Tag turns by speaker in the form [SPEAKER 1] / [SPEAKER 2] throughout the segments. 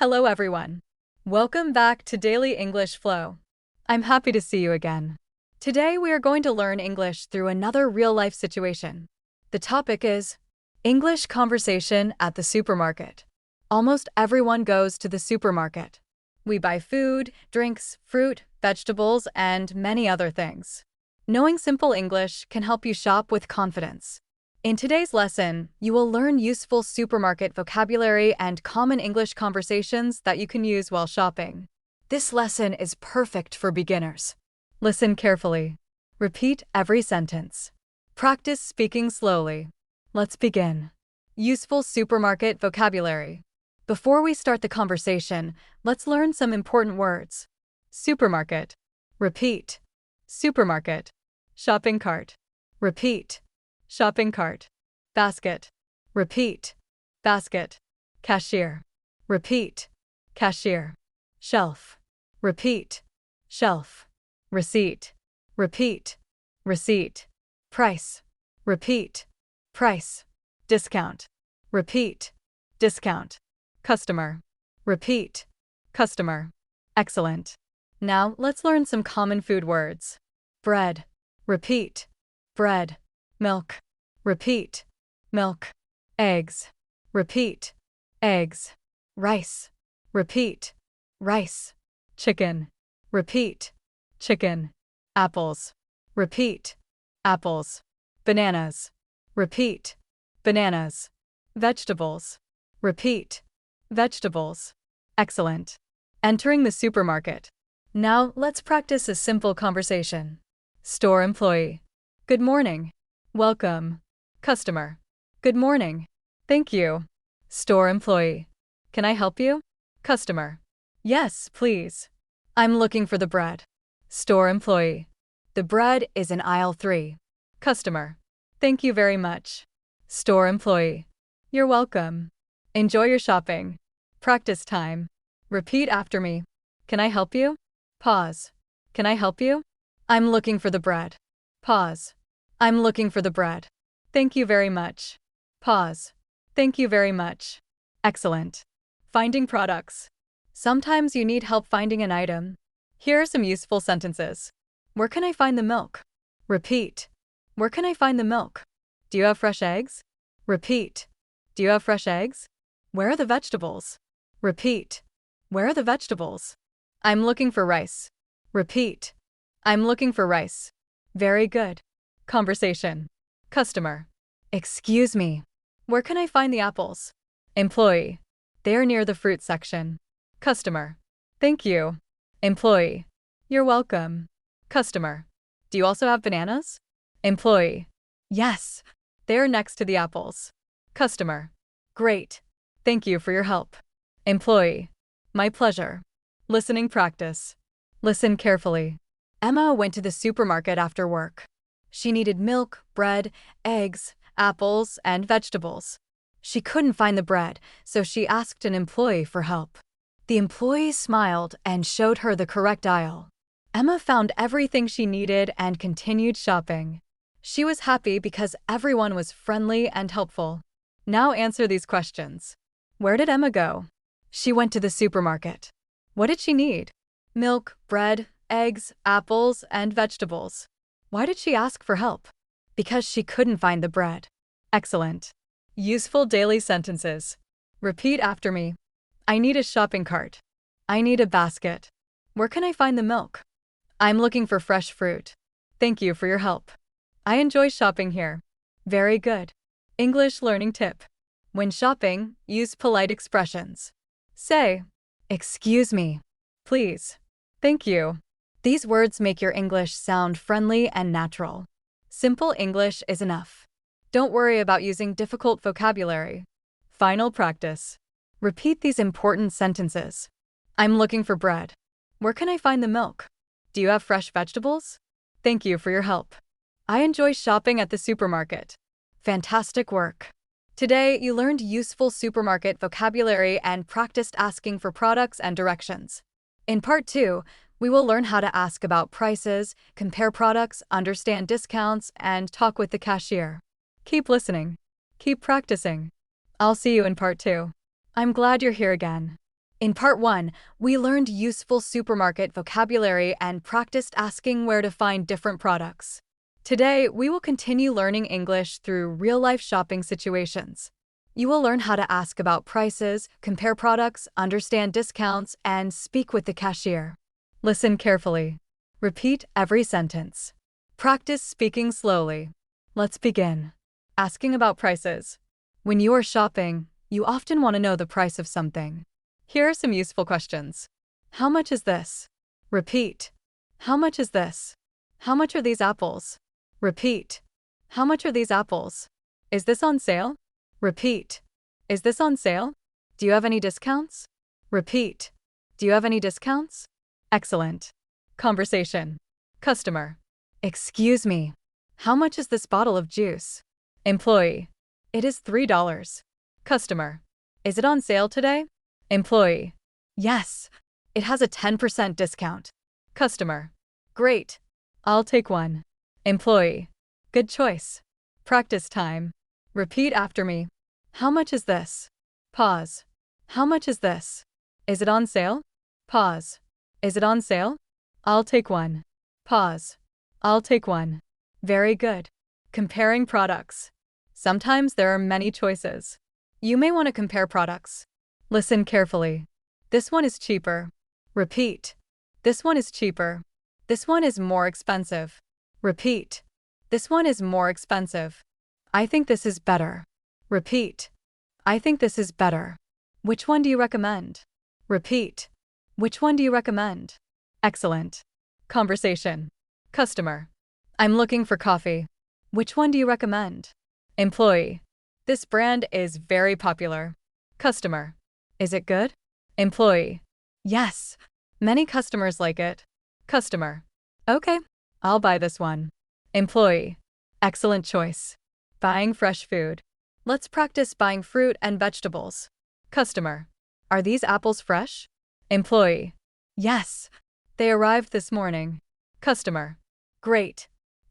[SPEAKER 1] Hello everyone. Welcome back to Daily English Flow. I'm happy to see you again. Today we are going to learn English through another real-life situation. The topic is English conversation at the supermarket. Almost everyone goes to the supermarket. We buy food, drinks, fruit, vegetables, and many other things. Knowing simple English can help you shop with confidence. In today's lesson, you will learn useful supermarket vocabulary and common English conversations that you can use while shopping. This lesson is perfect for beginners. Listen carefully. Repeat every sentence. Practice speaking slowly. Let's begin. Useful supermarket vocabulary. Before we start the conversation, let's learn some important words. Supermarket. Repeat. Supermarket. Shopping cart. Repeat. Shopping cart. Basket. Repeat. Basket. Cashier. Repeat. Cashier. Shelf. Repeat. Shelf. Receipt. Repeat. Receipt. Price. Repeat. Price. Discount. Repeat. Discount. Customer. Repeat. Customer. Excellent. Now let's learn some common food words. Bread. Repeat. Bread. Milk. Repeat. Milk. Eggs. Repeat. Eggs. Rice. Repeat. Rice. Chicken. Repeat. Chicken. Apples. Repeat. Apples. Bananas. Repeat. Bananas. Vegetables. Repeat. Vegetables. Excellent. Entering the supermarket. Now let's practice a simple conversation. Store employee. Good morning. Welcome. Customer. Good morning. Thank you. Store employee. Can I help you? Customer. Yes, please. I'm looking for the bread. Store employee. The bread is in aisle 3. Customer. Thank you very much. Store employee. You're welcome. Enjoy your shopping. Practice time. Repeat after me. Can I help you? Pause. Can I help you? I'm looking for the bread. Pause. I'm looking for the bread. Thank you very much. Pause. Thank you very much. Excellent. Finding products. Sometimes you need help finding an item. Here are some useful sentences. Where can I find the milk? Repeat. Where can I find the milk? Do you have fresh eggs? Repeat. Do you have fresh eggs? Where are the vegetables? Repeat. Where are the vegetables? I'm looking for rice. Repeat. I'm looking for rice. Very good. Conversation. Customer. Excuse me. Where can I find the apples? Employee. They're near the fruit section. Customer. Thank you. Employee. You're welcome. Customer. Do you also have bananas? Employee. Yes. They're next to the apples. Customer. Great. Thank you for your help. Employee. My pleasure. Listening practice. Listen carefully. Emma went to the supermarket after work. She needed milk, bread, eggs, apples, and vegetables. She couldn't find the bread, so she asked an employee for help. The employee smiled and showed her the correct aisle. Emma found everything she needed and continued shopping. She was happy because everyone was friendly and helpful. Now answer these questions. Where did Emma go? She went to the supermarket. What did she need? Milk, bread, eggs, apples, and vegetables. Why did she ask for help? Because she couldn't find the bread. Excellent. Useful daily sentences. Repeat after me. I need a shopping cart. I need a basket. Where can I find the milk? I'm looking for fresh fruit. Thank you for your help. I enjoy shopping here. Very good. English learning tip. When shopping, use polite expressions. Say, excuse me, please, thank you. These words make your English sound friendly and natural. Simple English is enough. Don't worry about using difficult vocabulary. Final practice. Repeat these important sentences. I'm looking for bread. Where can I find the milk? Do you have fresh vegetables? Thank you for your help. I enjoy shopping at the supermarket. Fantastic work. Today, you learned useful supermarket vocabulary and practiced asking for products and directions. In Part 2, we will learn how to ask about prices, compare products, understand discounts, and talk with the cashier. Keep listening. Keep practicing. I'll see you in Part 2. I'm glad you're here again. In part 1, we learned useful supermarket vocabulary and practiced asking where to find different products. Today, we will continue learning English through real-life shopping situations. You will learn how to ask about prices, compare products, understand discounts, and speak with the cashier. Listen carefully. Repeat every sentence. Practice speaking slowly. Let's begin. Asking about prices. When you are shopping, you often want to know the price of something. Here are some useful questions. How much is this? Repeat. How much is this? How much are these apples? Repeat. How much are these apples? Is this on sale? Repeat. Is this on sale? Do you have any discounts? Repeat. Do you have any discounts? Excellent. Conversation. Customer. Excuse me. How much is this bottle of juice? Employee. It is $3. Customer. Is it on sale today? Employee. Yes. It has a 10% discount. Customer. Great. I'll take one. Employee. Good choice. Practice time. Repeat after me. How much is this? Pause. How much is this? Is it on sale? Pause. Is it on sale? I'll take one. Pause. I'll take one. Very good. Comparing products. Sometimes there are many choices. You may want to compare products. Listen carefully. This one is cheaper. Repeat. This one is cheaper. This one is more expensive. Repeat. This one is more expensive. I think this is better. Repeat. I think this is better. Which one do you recommend? Repeat. Which one do you recommend? Excellent. Conversation. Customer. I'm looking for coffee. Which one do you recommend? Employee. This brand is very popular. Customer. Is it good? Employee. Yes. Many customers like it. Customer. Okay. I'll buy this one. Employee. Excellent choice. Buying fresh food. Let's practice buying fruit and vegetables. Customer. Are these apples fresh? Employee. Yes. They arrived this morning. Customer. Great.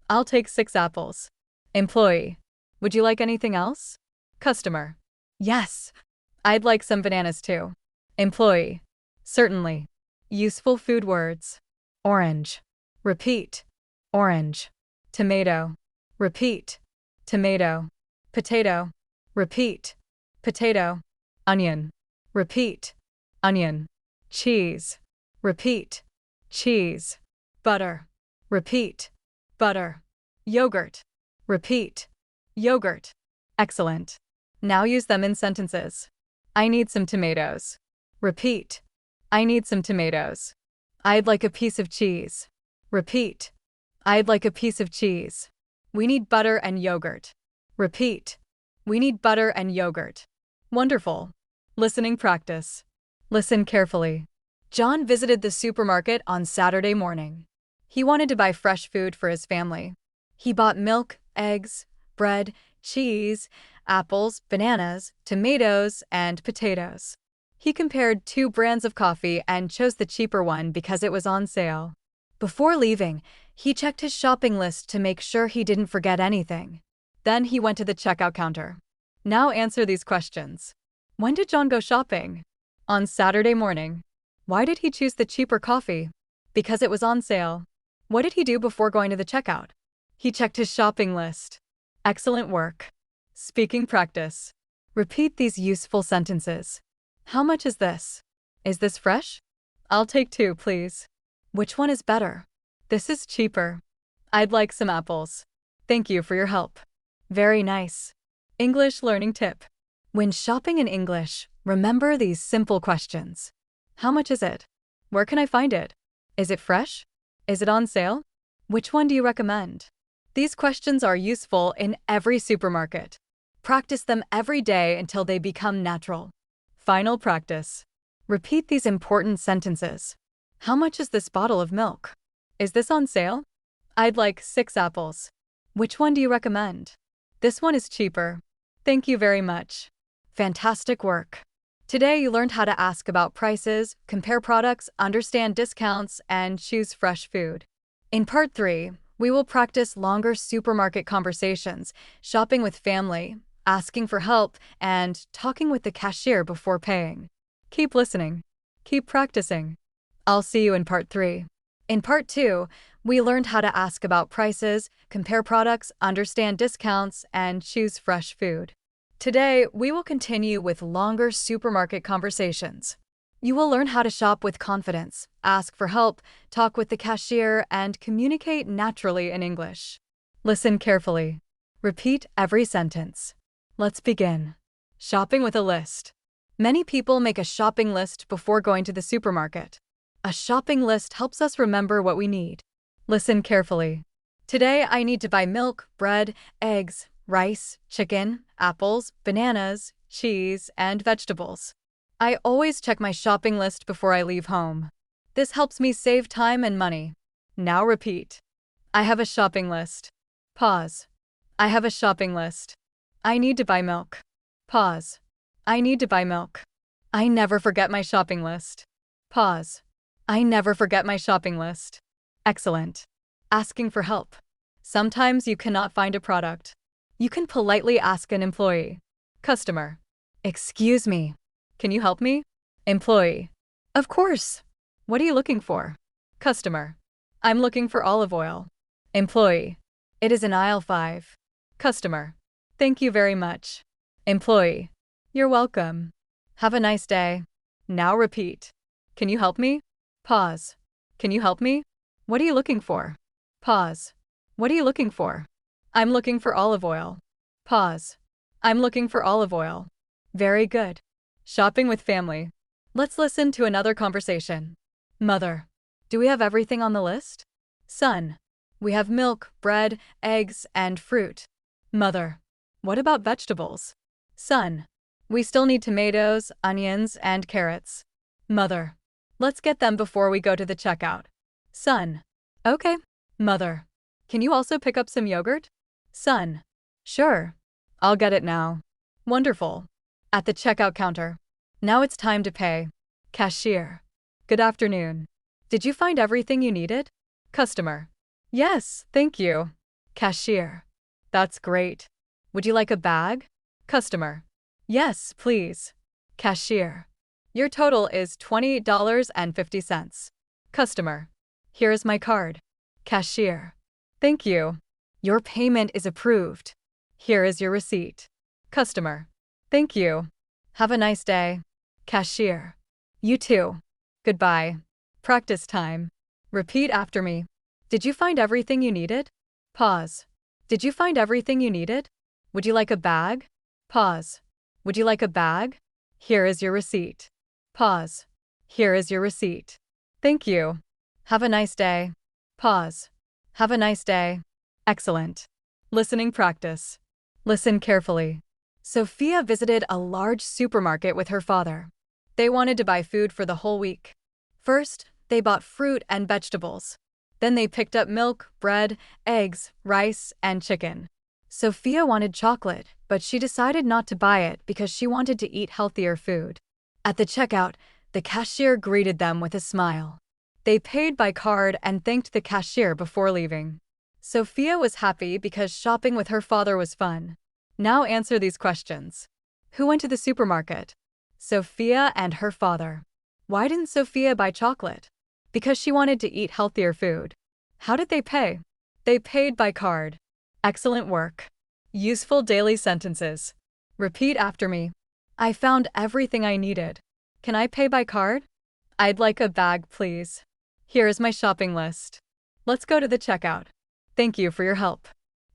[SPEAKER 1] I'll take 6 apples. Employee. Would you like anything else? Customer. Yes. I'd like some bananas too. Employee. Certainly. Useful food words. Orange. Repeat. Orange. Tomato. Repeat. Tomato. Potato. Repeat. Potato. Onion. Repeat. Onion. Cheese. Repeat. Cheese. Butter. Repeat. Butter. Yogurt. Repeat. Yogurt. Excellent. Now use them in sentences. I need some tomatoes. Repeat. I need some tomatoes. I'd like a piece of cheese. Repeat. I'd like a piece of cheese. We need butter and yogurt. Repeat. We need butter and yogurt. Wonderful. Listening practice. Listen carefully. John visited the supermarket on Saturday morning. He wanted to buy fresh food for his family. He bought milk, eggs, bread, cheese, apples, bananas, tomatoes, and potatoes. He compared 2 brands of coffee and chose the cheaper one because it was on sale. Before leaving, he checked his shopping list to make sure he didn't forget anything. Then he went to the checkout counter. Now answer these questions. When did John go shopping? On Saturday morning. Why did he choose the cheaper coffee? Because it was on sale. What did he do before going to the checkout? He checked his shopping list. Excellent work. Speaking practice. Repeat these useful sentences. How much is this? Is this fresh? I'll take 2, please. Which one is better? This is cheaper. I'd like some apples. Thank you for your help. Very nice. English learning tip. When shopping in English, remember these simple questions. How much is it? Where can I find it? Is it fresh? Is it on sale? Which one do you recommend? These questions are useful in every supermarket. Practice them every day until they become natural. Final practice. Repeat these important sentences. How much is this bottle of milk? Is this on sale? I'd like 6 apples. Which one do you recommend? This one is cheaper. Thank you very much. Fantastic work. Today you learned how to ask about prices, compare products, understand discounts, and choose fresh food. In part 3, we will practice longer supermarket conversations, shopping with family, asking for help, and talking with the cashier before paying. Keep listening. Keep practicing. I'll see you in part 3. In part 2, we learned how to ask about prices, compare products, understand discounts, and choose fresh food. Today, we will continue with longer supermarket conversations. You will learn how to shop with confidence, ask for help, talk with the cashier, and communicate naturally in English. Listen carefully. Repeat every sentence. Let's begin. Shopping with a list. Many people make a shopping list before going to the supermarket. A shopping list helps us remember what we need. Listen carefully. Today, I need to buy milk, bread, eggs, rice, chicken, apples, bananas, cheese, and vegetables. I always check my shopping list before I leave home. This helps me save time and money. Now repeat. I have a shopping list. Pause. I have a shopping list. I need to buy milk. Pause. I need to buy milk. I never forget my shopping list. Pause. I never forget my shopping list. Excellent. Asking for help. Sometimes you cannot find a product. You can politely ask an employee. Customer. Excuse me. Can you help me? Employee. Of course. What are you looking for? Customer. I'm looking for olive oil. Employee. It is in aisle 5. Customer. Thank you very much. Employee. You're welcome. Have a nice day. Now repeat. Can you help me? Pause. Can you help me? What are you looking for? Pause. What are you looking for? I'm looking for olive oil. Pause. I'm looking for olive oil. Very good. Shopping with family. Let's listen to another conversation. Mother. Do we have everything on the list? Son. We have milk, bread, eggs, and fruit. Mother. What about vegetables? Son. We still need tomatoes, onions, and carrots. Mother. Let's get them before we go to the checkout. Son. Okay. Mother. Can you also pick up some yogurt? Son. Sure. I'll get it now. Wonderful. At the checkout counter. Now it's time to pay. Cashier. Good afternoon. Did you find everything you needed? Customer. Yes, thank you. Cashier. That's great. Would you like a bag? Customer. Yes, please. Cashier. Your total is $20.50. Customer. Here is my card. Cashier. Thank you. Your payment is approved. Here is your receipt. Customer. Thank you. Have a nice day. Cashier. You too. Goodbye. Practice time. Repeat after me. Did you find everything you needed? Pause. Did you find everything you needed? Would you like a bag? Pause. Would you like a bag? Here is your receipt. Pause. Here is your receipt. Thank you. Have a nice day. Pause. Have a nice day. Excellent. Listening practice. Listen carefully. Sophia visited a large supermarket with her father. They wanted to buy food for the whole week. First, they bought fruit and vegetables. Then they picked up milk, bread, eggs, rice, and chicken. Sophia wanted chocolate, but she decided not to buy it because she wanted to eat healthier food. At the checkout, the cashier greeted them with a smile. They paid by card and thanked the cashier before leaving. Sophia was happy because shopping with her father was fun. Now answer these questions. Who went to the supermarket? Sophia and her father. Why didn't Sophia buy chocolate? Because she wanted to eat healthier food. How did they pay? They paid by card. Excellent work. Useful daily sentences. Repeat after me. I found everything I needed. Can I pay by card? I'd like a bag, please. Here is my shopping list. Let's go to the checkout. Thank you for your help.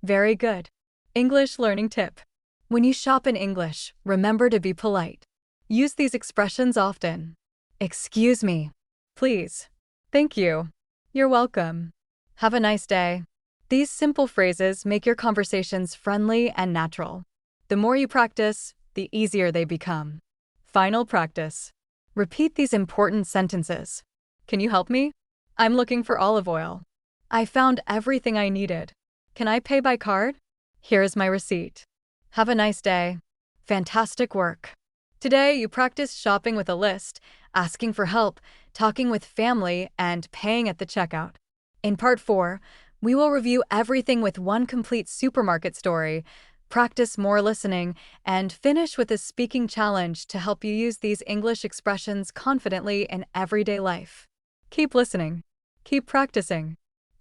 [SPEAKER 1] Very good. English learning tip. When you shop in English, remember to be polite. Use these expressions often. Excuse me. Please. Thank you. You're welcome. Have a nice day. These simple phrases make your conversations friendly and natural. The more you practice, the easier they become. Final practice. Repeat these important sentences. Can you help me? I'm looking for olive oil. I found everything I needed. Can I pay by card? Here is my receipt. Have a nice day. Fantastic work. Today, you practiced shopping with a list, asking for help, talking with family, and paying at the checkout. In part 4, we will review everything with one complete supermarket story, Practice more listening and finish with a speaking challenge to help you use these English expressions confidently in everyday life. Keep listening. Keep practicing.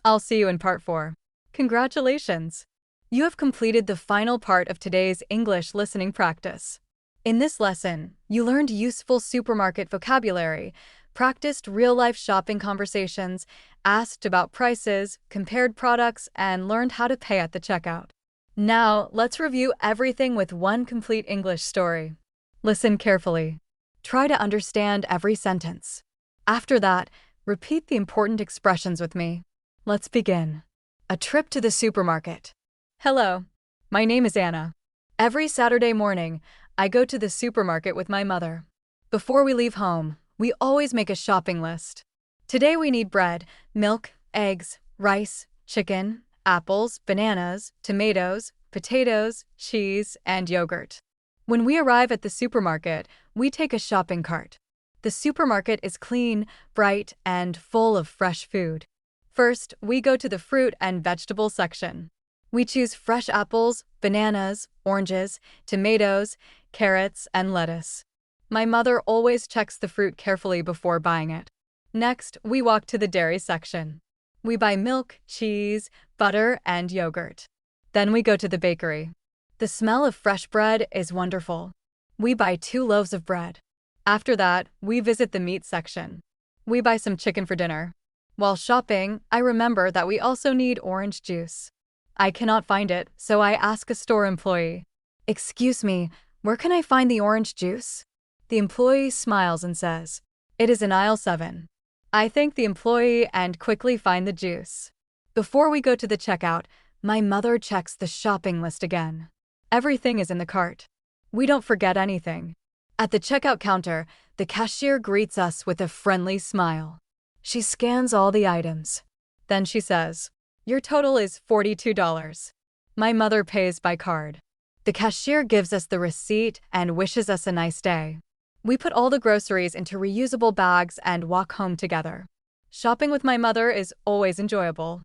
[SPEAKER 1] I'll see you in part 4. Congratulations! You have completed the final part of today's English listening practice. In this lesson, you learned useful supermarket vocabulary, practiced real-life shopping conversations, asked about prices, compared products, and learned how to pay at the checkout. Now, let's review everything with one complete English story. Listen carefully. Try to understand every sentence. After that, repeat the important expressions with me. Let's begin. A trip to the supermarket. Hello, my name is Anna. Every Saturday morning, I go to the supermarket with my mother. Before we leave home, we always make a shopping list. Today we need bread, milk, eggs, rice, chicken, apples, bananas, tomatoes, potatoes, cheese, and yogurt. When we arrive at the supermarket, we take a shopping cart. The supermarket is clean, bright, and full of fresh food. First, we go to the fruit and vegetable section. We choose fresh apples, bananas, oranges, tomatoes, carrots, and lettuce. My mother always checks the fruit carefully before buying it. Next, we walk to the dairy section. We buy milk, cheese, butter, and yogurt. Then we go to the bakery. The smell of fresh bread is wonderful. We buy 2 loaves of bread. After that, we visit the meat section. We buy some chicken for dinner. While shopping, I remember that we also need orange juice. I cannot find it, so I ask a store employee, "Excuse me, where can I find the orange juice?" The employee smiles and says, "It is in aisle 7. I thank the employee and quickly find the juice. Before we go to the checkout, my mother checks the shopping list again. Everything is in the cart. We don't forget anything. At the checkout counter, the cashier greets us with a friendly smile. She scans all the items. Then she says, "Your total is $42. My mother pays by card. The cashier gives us the receipt and wishes us a nice day. We put all the groceries into reusable bags and walk home together. Shopping with my mother is always enjoyable.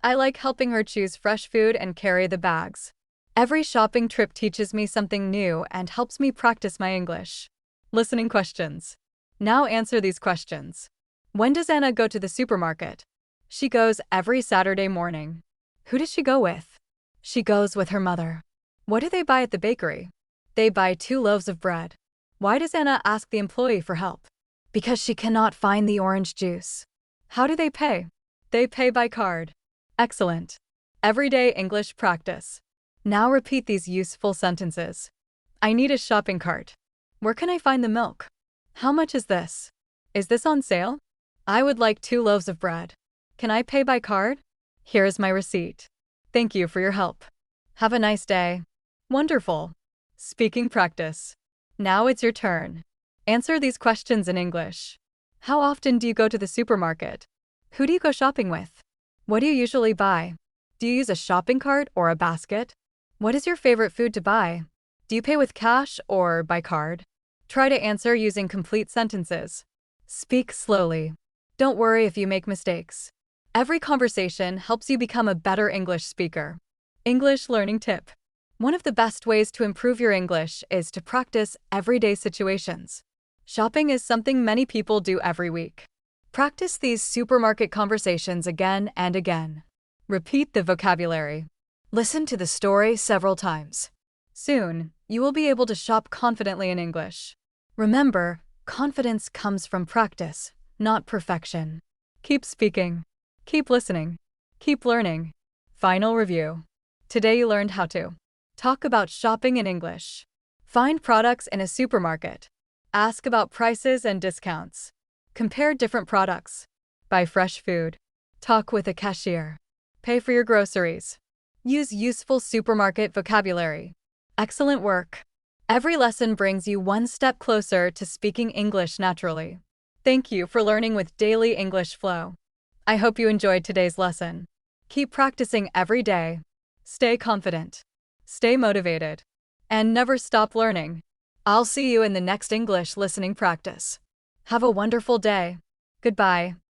[SPEAKER 1] I like helping her choose fresh food and carry the bags. Every shopping trip teaches me something new and helps me practice my English." Listening questions. Now answer these questions. When does Anna go to the supermarket? She goes every Saturday morning. Who does she go with? She goes with her mother. What do they buy at the bakery? They buy 2 loaves of bread. Why does Anna ask the employee for help? Because she cannot find the orange juice. How do they pay? They pay by card. Excellent. Everyday English practice. Now repeat these useful sentences. I need a shopping cart. Where can I find the milk? How much is this? Is this on sale? I would like 2 loaves of bread. Can I pay by card? Here is my receipt. Thank you for your help. Have a nice day. Wonderful. Speaking practice. Now it's your turn. Answer these questions in English. How often do you go to the supermarket? Who do you go shopping with? What do you usually buy? Do you use a shopping cart or a basket? What is your favorite food to buy? Do you pay with cash or by card? Try to answer using complete sentences. Speak slowly. Don't worry if you make mistakes. Every conversation helps you become a better English speaker. English learning tip. One of the best ways to improve your English is to practice everyday situations. Shopping is something many people do every week. Practice these supermarket conversations again and again. Repeat the vocabulary. Listen to the story several times. Soon, you will be able to shop confidently in English. Remember, confidence comes from practice, not perfection. Keep speaking. Keep listening. Keep learning. Final review. Today you learned how to talk about shopping in English, find products in a supermarket, ask about prices and discounts, compare different products, buy fresh food, talk with a cashier, pay for your groceries, use useful supermarket vocabulary. Excellent work! Every lesson brings you one step closer to speaking English naturally. Thank you for learning with Daily English Flow. I hope you enjoyed today's lesson. Keep practicing every day. Stay confident. Stay motivated. And never stop learning. I'll see you in the next English listening practice. Have a wonderful day. Goodbye.